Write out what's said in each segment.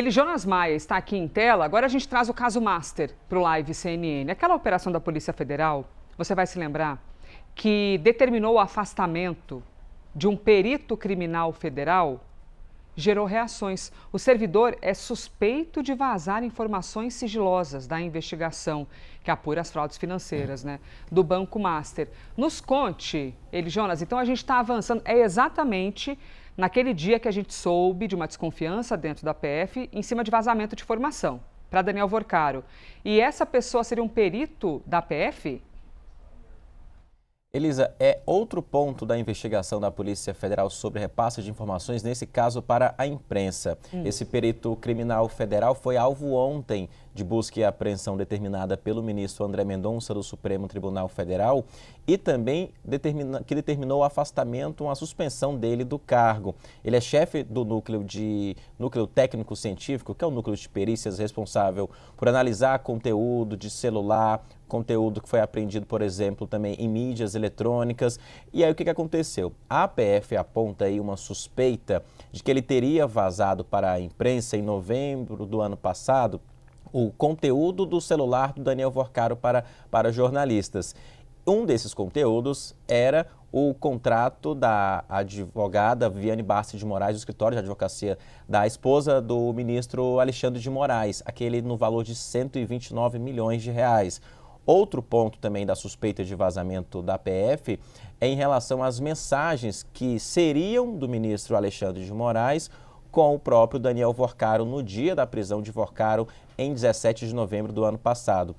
Jonas Maia está aqui em tela. Agora a gente traz o caso Master para o Live CNN. Aquela operação da Polícia Federal, você vai se lembrar, que determinou o afastamento de um perito criminal federal, gerou reações. O servidor é suspeito de vazar informações sigilosas da investigação que apura as fraudes financeiras, do Banco Master. Nos conte, Jonas, então a gente está avançando. É exatamente naquele dia que a gente soube de uma desconfiança dentro da PF em cima de vazamento de informação para Daniel Vorcaro. E essa pessoa seria um perito da PF? Elisa, é outro ponto da investigação da Polícia Federal sobre repasse de informações, nesse caso para a imprensa. Esse perito criminal federal foi alvo ontem de busca e apreensão determinada pelo ministro André Mendonça do Supremo Tribunal Federal e também que determinou o afastamento, uma suspensão dele do cargo. Ele é chefe do núcleo técnico-científico, que é o núcleo de perícias responsável por analisar conteúdo de celular, conteúdo que foi apreendido, por exemplo, também em mídias eletrônicas. E aí o que aconteceu? A PF aponta aí uma suspeita de que ele teria vazado para a imprensa em novembro do ano passado o conteúdo do celular do Daniel Vorcaro para jornalistas. Um desses conteúdos era o contrato da advogada Viviane Barsi de Moraes, do escritório de advocacia da esposa do ministro Alexandre de Moraes, aquele no valor de 129 milhões de reais. Outro ponto também da suspeita de vazamento da PF é em relação às mensagens que seriam do ministro Alexandre de Moraes com o próprio Daniel Vorcaro no dia da prisão de Vorcaro em 17 de novembro do ano passado.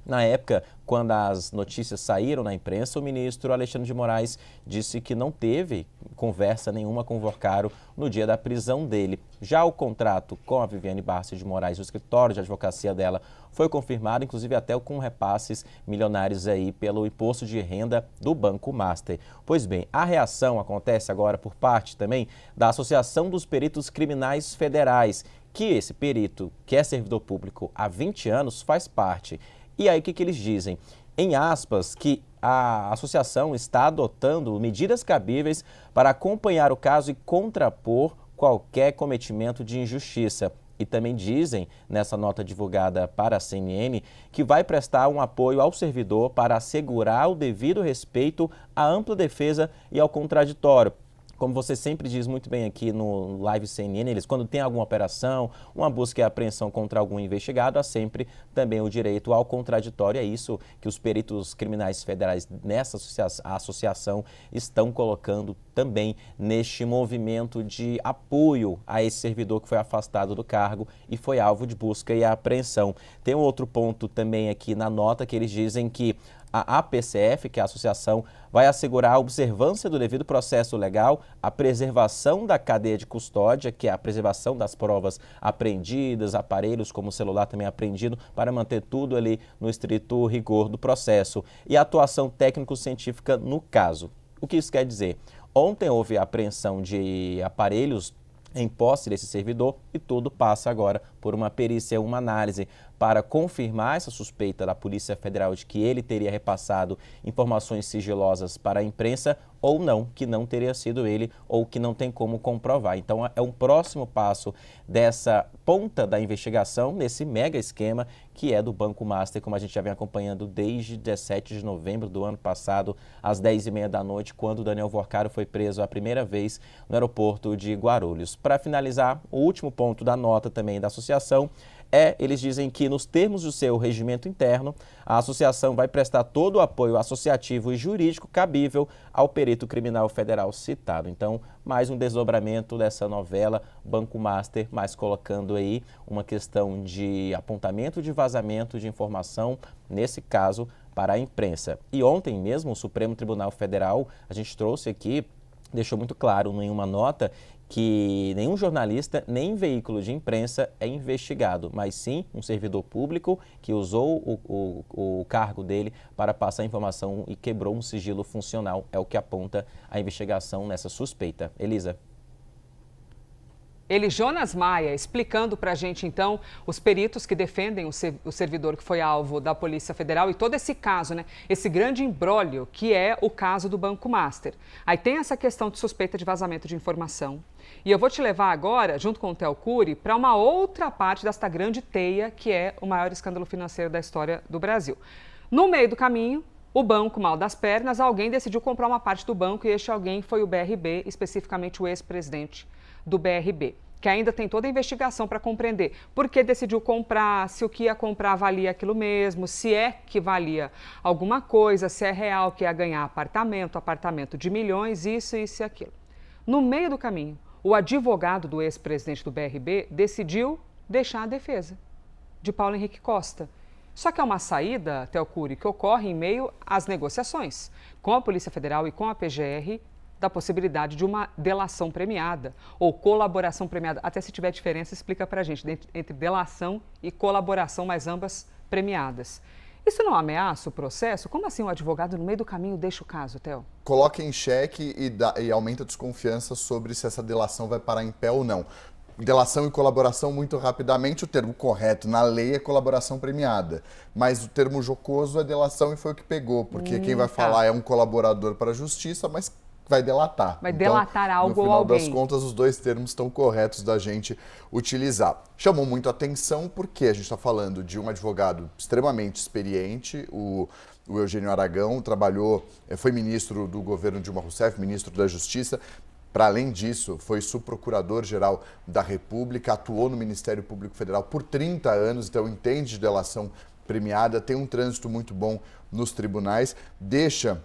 Na época, quando as notícias saíram na imprensa, o ministro Alexandre de Moraes disse que não teve conversa nenhuma com o Vorcaro no dia da prisão dele. Já o contrato com a Viviane Barsi de Moraes, o escritório de advocacia dela, foi confirmado, inclusive até com repasses milionários aí pelo imposto de renda do Banco Master. Pois bem, a reação acontece agora por parte também da Associação dos Peritos Criminais Federais, que esse perito, que é servidor público há 20 anos, faz parte. E aí o que eles dizem? Em aspas, que a associação está adotando medidas cabíveis para acompanhar o caso e contrapor qualquer cometimento de injustiça. E também dizem, nessa nota divulgada para a CNN, que vai prestar um apoio ao servidor para assegurar o devido respeito à ampla defesa e ao contraditório. Como você sempre diz muito bem aqui no Live CNN, quando tem alguma operação, uma busca e apreensão contra algum investigado, há sempre também o direito ao contraditório. É isso que os peritos criminais federais nessa associação estão colocando também neste movimento de apoio a esse servidor que foi afastado do cargo e foi alvo de busca e apreensão. Tem um outro ponto também aqui na nota que eles dizem que a APCF, que é a associação, vai assegurar a observância do devido processo legal, a preservação da cadeia de custódia, que é a preservação das provas apreendidas, aparelhos como o celular também apreendido, para manter tudo ali no estrito rigor do processo, e a atuação técnico-científica no caso. O que isso quer dizer? Ontem houve a apreensão de aparelhos em posse desse servidor e tudo passa agora por uma perícia, uma análise para confirmar essa suspeita da Polícia Federal de que ele teria repassado informações sigilosas para a imprensa ou não, que não teria sido ele ou que não tem como comprovar. Então é um próximo passo dessa ponta da investigação, nesse mega esquema que é do Banco Master, como a gente já vem acompanhando desde 17 de novembro do ano passado, às 10h30 da noite, quando o Daniel Vorcaro foi preso a primeira vez no aeroporto de Guarulhos. Para finalizar, o último ponto da nota também da associação eles dizem que nos termos do seu regimento interno, a associação vai prestar todo o apoio associativo e jurídico cabível ao perito criminal federal citado. Então, mais um desdobramento dessa novela Banco Master, mas colocando aí uma questão de apontamento de vazamento de informação, nesse caso, para a imprensa. E ontem mesmo, o Supremo Tribunal Federal, a gente trouxe aqui, deixou muito claro em uma nota que nenhum jornalista nem veículo de imprensa é investigado, mas sim um servidor público que usou o cargo dele para passar informação e quebrou um sigilo funcional. É o que aponta a investigação nessa suspeita. Elisa. Ele, Jonas Maia, explicando para a gente, então, os peritos que defendem o servidor que foi alvo da Polícia Federal e todo esse caso, né? Esse grande imbróglio que é o caso do Banco Master. Aí tem essa questão de suspeita de vazamento de informação. E eu vou te levar agora, junto com o Theo Cury, para uma outra parte desta grande teia que é o maior escândalo financeiro da história do Brasil. No meio do caminho, o banco mal das pernas, alguém decidiu comprar uma parte do banco e este alguém foi o BRB, especificamente o ex-presidente do BRB, que ainda tem toda a investigação para compreender por que decidiu comprar, se o que ia comprar valia aquilo mesmo, se é que valia alguma coisa, se é real que ia ganhar apartamento de milhões, isso e aquilo. No meio do caminho, o advogado do ex-presidente do BRB decidiu deixar a defesa de Paulo Henrique Costa. Só que é uma saída, Theo Cury, que ocorre em meio às negociações com a Polícia Federal e com a PGR da possibilidade de uma delação premiada ou colaboração premiada. Até se tiver diferença, explica para a gente entre delação e colaboração, mas ambas premiadas. Isso não ameaça o processo? Como assim um advogado no meio do caminho deixa o caso, Theo? Coloca em xeque e aumenta a desconfiança sobre se essa delação vai parar em pé ou não. Delação e colaboração, muito rapidamente, o termo correto na lei é colaboração premiada, mas o termo jocoso é delação e foi o que pegou, porque quem vai falar é um colaborador para a justiça, mas vai delatar. Vai delatar algo ou alguém. No final das contas, os dois termos estão corretos da gente utilizar. Chamou muito a atenção porque a gente está falando de um advogado extremamente experiente, o Eugênio Aragão, foi ministro do governo Dilma Rousseff, ministro da Justiça. Para além disso, foi subprocurador-geral da República, atuou no Ministério Público Federal por 30 anos, então entende de delação premiada, tem um trânsito muito bom nos tribunais, deixa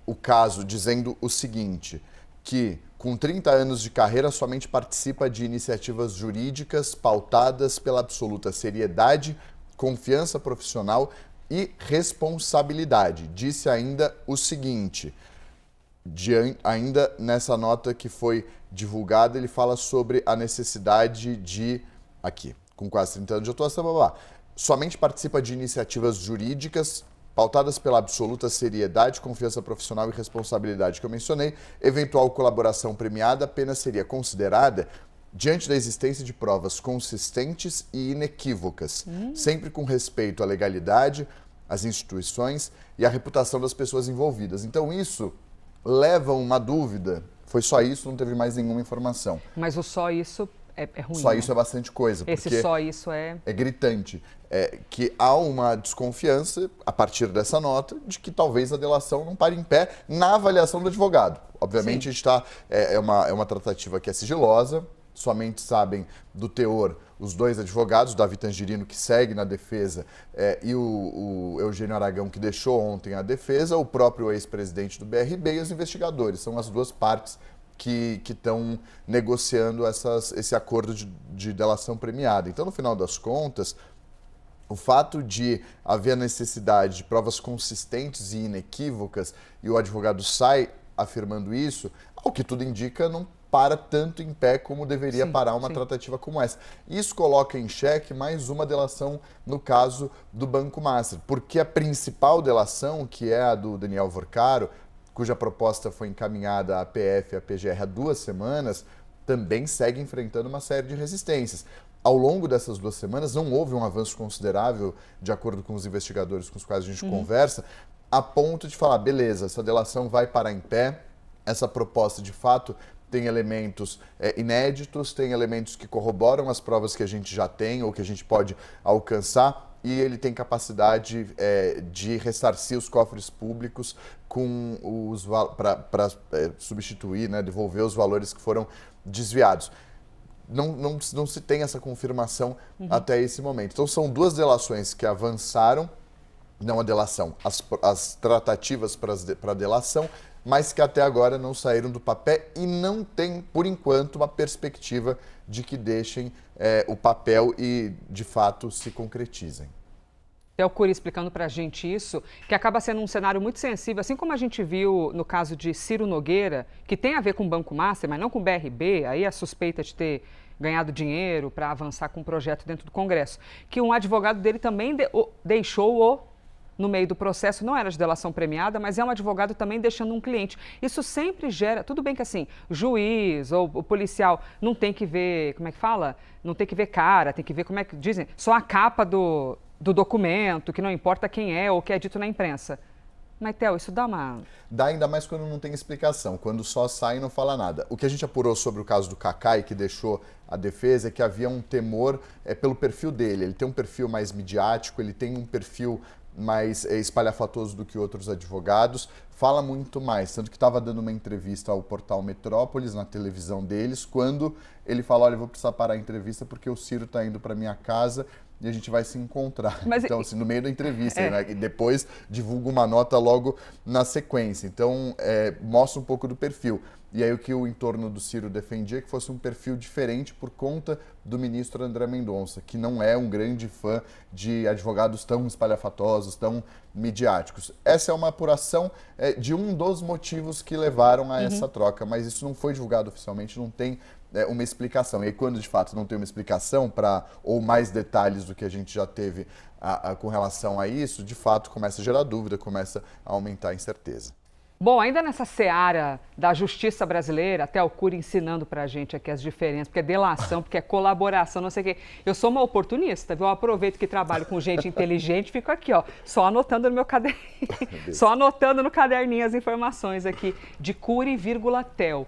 o caso dizendo o seguinte, que com 30 anos de carreira somente participa de iniciativas jurídicas pautadas pela absoluta seriedade, confiança profissional e responsabilidade. Disse ainda o seguinte, ainda nessa nota que foi divulgada, ele fala sobre a necessidade de, aqui, com quase 30 anos de atuação, somente participa de iniciativas jurídicas pautadas pela absoluta seriedade, confiança profissional e responsabilidade que eu mencionei. Eventual colaboração premiada apenas seria considerada diante da existência de provas consistentes e inequívocas, sempre com respeito à legalidade, às instituições e à reputação das pessoas envolvidas. Então isso leva uma dúvida. Foi só isso, não teve mais nenhuma informação. Mas o só isso é ruim. Só né? isso é bastante coisa. Esse só isso é gritante. Que há uma desconfiança, a partir dessa nota, de que talvez a delação não pare em pé na avaliação do advogado. Obviamente, Sim. a gente está. É uma tratativa que é sigilosa, somente sabem do teor os dois advogados, o Davi Tangerino, que segue na defesa, e o Eugênio Aragão, que deixou ontem a defesa, o próprio ex-presidente do BRB e os investigadores. São as duas partes que estão negociando esse acordo de delação premiada. Então, no final das contas, o fato de haver a necessidade de provas consistentes e inequívocas e o advogado sai afirmando isso, ao que tudo indica, não para tanto em pé como deveria parar uma tratativa como essa. Isso coloca em xeque mais uma delação no caso do Banco Master, porque a principal delação, que é a do Daniel Vorcaro, cuja proposta foi encaminhada à PF e à PGR há 2 semanas, também segue enfrentando uma série de resistências. Ao longo dessas 2 semanas não houve um avanço considerável, de acordo com os investigadores com os quais a gente conversa, a ponto de falar, beleza, essa delação vai parar em pé, essa proposta de fato tem elementos inéditos, tem elementos que corroboram as provas que a gente já tem ou que a gente pode alcançar, e ele tem capacidade de ressarcir os cofres públicos para substituir, né, devolver os valores que foram desviados. Não se tem essa confirmação até esse momento. Então, são 2 delações que avançaram, não a delação, as tratativas para a delação, mas que até agora não saíram do papel e não tem, por enquanto, uma perspectiva de que deixem o papel e, de fato, se concretizem. Theo Cury explicando para a gente isso, que acaba sendo um cenário muito sensível, assim como a gente viu no caso de Ciro Nogueira, que tem a ver com o Banco Master, mas não com o BRB, aí a suspeita de ter ganhado dinheiro para avançar com um projeto dentro do Congresso, que um advogado dele também deixou o no meio do processo, não era de delação premiada, mas é um advogado também deixando um cliente. Isso sempre gera, tudo bem que assim, juiz ou o policial não tem que ver, como é que fala? Não tem que ver cara, tem que ver, como é que dizem, só a capa do documento, que não importa quem é ou o que é dito na imprensa. Mas, Theo, isso dá uma... Dá ainda mais quando não tem explicação, quando só sai e não fala nada. O que a gente apurou sobre o caso do Cacá e que deixou a defesa é que havia um temor pelo perfil dele. Ele tem um perfil mais midiático, ele tem um perfil mais espalhafatoso do que outros advogados, fala muito mais, tanto que estava dando uma entrevista ao portal Metrópolis, na televisão deles, quando ele fala, olha, eu vou precisar parar a entrevista porque o Ciro está indo para minha casa e a gente vai se encontrar. Mas, então, assim, no meio da entrevista, né? E depois divulga uma nota logo na sequência. Então, mostra um pouco do perfil. E aí o que o entorno do Ciro defendia é que fosse um perfil diferente por conta do ministro André Mendonça, que não é um grande fã de advogados tão espalhafatosos, tão midiáticos. Essa é uma apuração de um dos motivos que levaram a essa troca, mas isso não foi divulgado oficialmente, não tem uma explicação. E aí, quando de fato não tem uma explicação ou mais detalhes do que a gente já teve com relação a isso, de fato começa a gerar dúvida, começa a aumentar a incerteza. Bom, ainda nessa seara da justiça brasileira, até o Cury ensinando pra gente aqui as diferenças, porque é delação, porque é colaboração, não sei o quê. Eu sou uma oportunista, viu? Eu aproveito que trabalho com gente inteligente, fico aqui, ó, só anotando no meu caderninho, só anotando no caderninho as informações aqui de Cury, Theo.